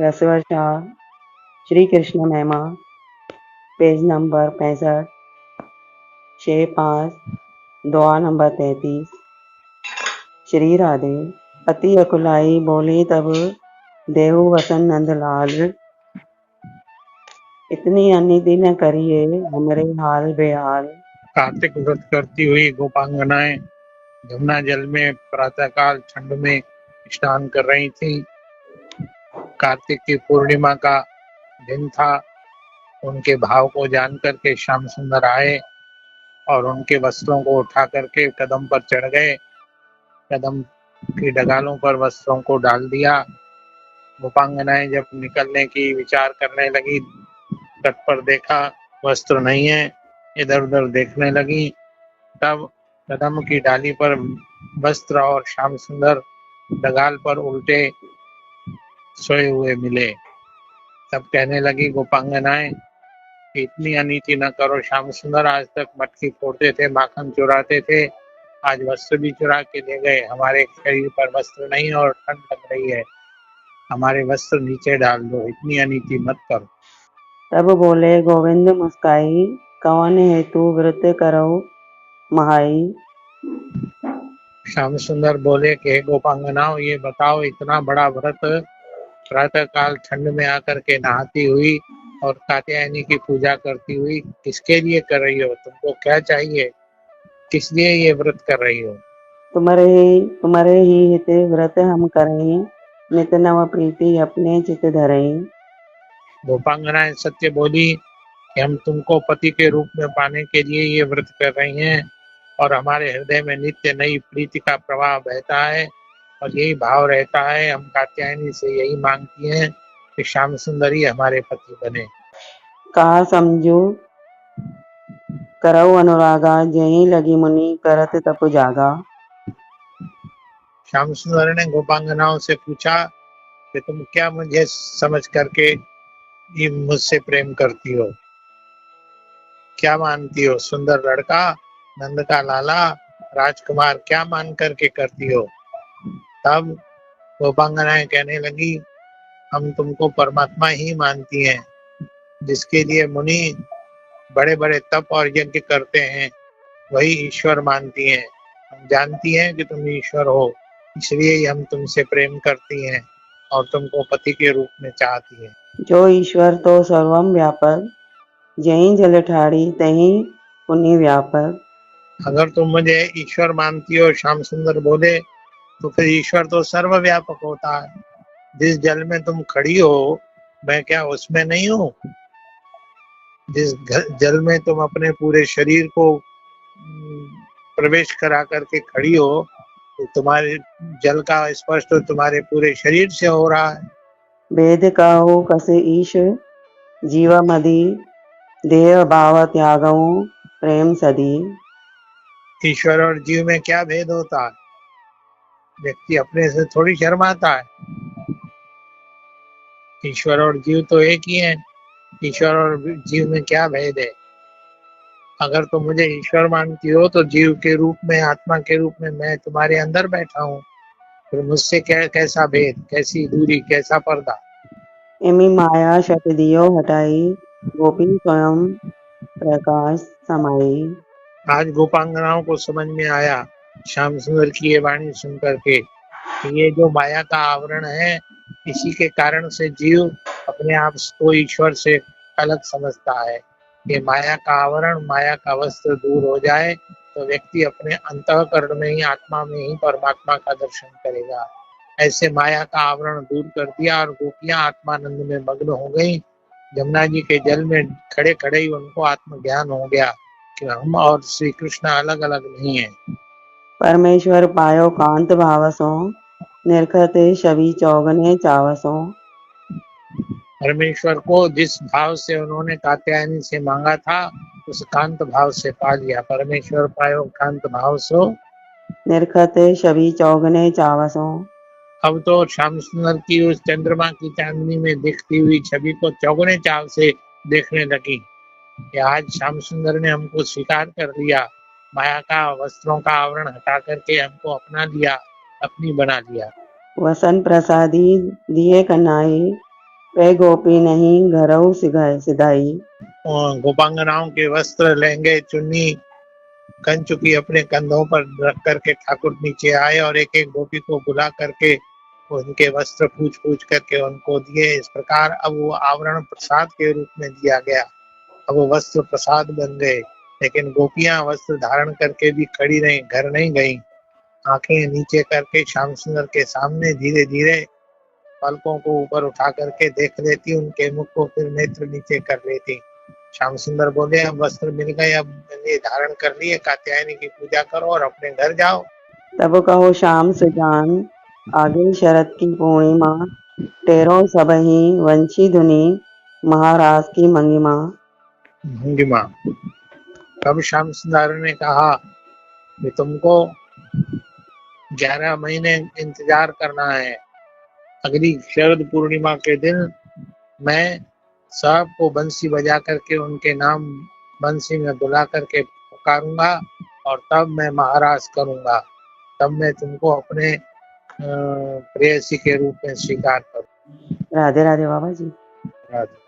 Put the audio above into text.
रसवर्षा श्री कृष्ण महिमा page number 65 6-5 दुआ number 33। Shri Radhe अति अकुलाई बोली तब देहु वसन नंदलाल, इतनी अनिति न करिए हमरे हाल बेहाल। कार्तिक व्रत करती हुई गोपांगनाएं यमुना जल में प्रातःकाल ठंड में स्नान कर रही थीं। कार्तिक की पूर्णिमा का दिन था। उनके भाव को जानकर के श्याम सुंदर आए और उनके वस्त्रों को उठा करके कदम पर चढ़ गए। कदम की डगालों पर वस्त्रों को डाल दिया। गोपांगनाएं जब निकलने की विचार करने लगी, तट पर देखा वस्त्र नहीं है, इधर उधर देखने लगी। तब कदम की डाली पर वस्त्र और श्याम सुंदर डगाल पर उल्टे सोए हुए मिले। तब कहने लगी गोपांगनाएं, इतनी अनीति न करो श्याम सुंदर, आज तक मटकी फोड़ते थे, माखन चुराते थे, आज वस्त्र भी चुरा के ले गए। हमारे शरीर पर वस्त्र नहीं और ठंड लग रही है, हमारे वस्त्र नीचे डाल दो, इतनी अनीति मत करो। तब बोले गोविंद मुस्काई, कवन हेतु व्रत करो महाई। श्याम सुंदर बोले कि हे गोपांगनाओं, ये बताओ इतना बड़ा व्रत प्रातः काल ठंड में आकर के नहाती हुई और कात्यायनी की पूजा करती हुई किसके लिए कर रही हो? तुमको क्या चाहिए? किस लिए ये व्रत कर रही हो? तुम्हारे ही हित व्रत हम करें, नित नव प्रीति अपने चित धरें। गोपांगनाएं सत्य बोली कि हम तुमको पति के रूप में पाने के लिए ये व्रत कर रही हैं और हमारे हृदय में नित्य नई प्रीति का प्रवाह बहता है और यही भाव रहता है। हम कात्यायनी से यही मांगती हैं कि श्याम सुंदरी हमारे पति बने। कहा समझू करऊ अनुरागा, जहीं लगी मुनि करत तप जागा। श्याम सुंदर ने गोपांगनाओं से पूछा कि तुम क्या मुझे समझ करके ये मुझसे प्रेम करती हो? क्या मानती हो? सुंदर लड़का, नंद का लाला, राजकुमार, क्या मान करके करती हो? तब गोपांगनाएं कहने लगी, हम तुमको परमात्मा ही मानती हैं, जिसके लिए मुनि बड़े बड़े तप और यज्ञ करते हैं, वही ईश्वर मानती हैं। हम जानती हैं कि तुम ईश्वर हो, इसलिए हम तुमसे प्रेम करती हैं और तुमको पति के रूप में चाहती हैं। जो ईश्वर तो सर्वम व्यापक, जहीं जल ठाड़ी तहीं पुनि व्यापक। अगर तुम मुझे ईश्वर मानती हो, श्याम सुंदर बोले, तो फिर ईश्वर तो सर्वव्यापक होता है। जिस जल में तुम खड़ी हो, मैं क्या उसमें नहीं हूँ? जिस जल में तुम अपने पूरे शरीर को प्रवेश करा करके खड़ी हो, तो तुम्हारे जल का स्पर्श तो तुम्हारे पूरे शरीर से हो रहा है। वेद कहो कसे ईश, जीवा मदी देह भाव त्यागऊ प्रेम सदी। ईश्वर और जीव में क्या भेद होता है? व्यक्ति अपने से थोड़ी शर्माता है। ईश्वर और जीव तो एक ही है। ईश्वर और जीव में क्या भेद है? अगर तुम मुझे ईश्वर मानती हो तो जीव के रूप में, आत्मा के रूप में मैं तुम्हारे अंदर बैठा हूँ, फिर मुझसे क्या, कैसा भेद, कैसी दूरी, कैसा पर्दा? इमी माया शत दियो हटाई, गोपी स्वयं प्रकाश समाई। आज गोपांगनाओं को समझ में आया श्याम सुंदर की ये वाणी सुन करके कि ये जो माया का आवरण है, इसी के कारण से जीव अपने आप को ईश्वर से अलग समझता है। ये माया का आवरण, माया का वस्त्र दूर हो जाए तो व्यक्ति अपने अंतःकरण में ही, आत्मा में ही परमात्मा का दर्शन करेगा। ऐसे माया का आवरण दूर कर दिया और गोपियां आत्मानंद में मग्न हो गई। यमुना जी के जल में खड़े खड़े ही उनको आत्मज्ञान हो गया कि हम और श्री कृष्ण अलग अलग नहीं है। परमेश्वर पायो कांत भावसो, निरखते छवि चौगने चावसो। परमेश्वर को जिस भाव से उन्होंने कात्यायनी से मांगा था, उस कांत भाव से पा लिया। परमेश्वर पायो कांत भाव सो, निरखते छवि चौगने चावसो। अब तो श्याम सुंदर की उस चंद्रमा की चांदनी में दिखती हुई छवि को चौगुने चाव से देखने लगी कि आज श्याम सुंदर ने हमको स्वीकार कर लिया, माया का वस्त्रों का आवरण हटा करके हमको अपना लिया, अपनी बना लिया। वसन प्रसादी दिए कन्हाई, वे गोपी नहीं घरऊ सिधाई। और गोपांगनाओं के वस्त्र, लहंगे, चुन्नी, कंचुकी अपने कंधों पर रख करके ठाकुर नीचे आए और एक एक गोपी को बुला करके उनके वस्त्र पूछ पूछ करके उनको दिए। इस प्रकार अब वो आवरण प्रसाद के रूप में दिया गया। अब वो वस्त्र प्रसाद बन गए। लेकिन गोपियां वस्त्र धारण करके भी खड़ी रहीं, घर नहीं गईं। आंखें नीचे करके श्याम सुंदर के सामने धीरे धीरे पलकों को ऊपर उठा करके देख लेती, उनके मुख को फिर नेत्र नीचे कर लेती। श्याम सुंदर बोले, अब वस्त्र मिल गए, अब ये धारण कर लिए, कात्यायनी की पूजा करो और अपने घर जाओ। तब कहो श्याम सुजान आगे शरद की पूर्णिमा, टेरो सबही वंशी धुनी महाराज की मंगिमा। भंगिमा। तब श्याम सुंदर ने कहा कि तुमको 11 महीने इंतजार करना है। अगली शरद पूर्णिमा के दिन मैं सबको बंसी बजा करके उनके नाम बंसी में बुला करके पुकारूंगा और तब मैं महाराज करूंगा। तब मैं तुमको अपने प्रेयसी के रूप में स्वीकार करूंगा। राधे राधे बाबा जी। राधे।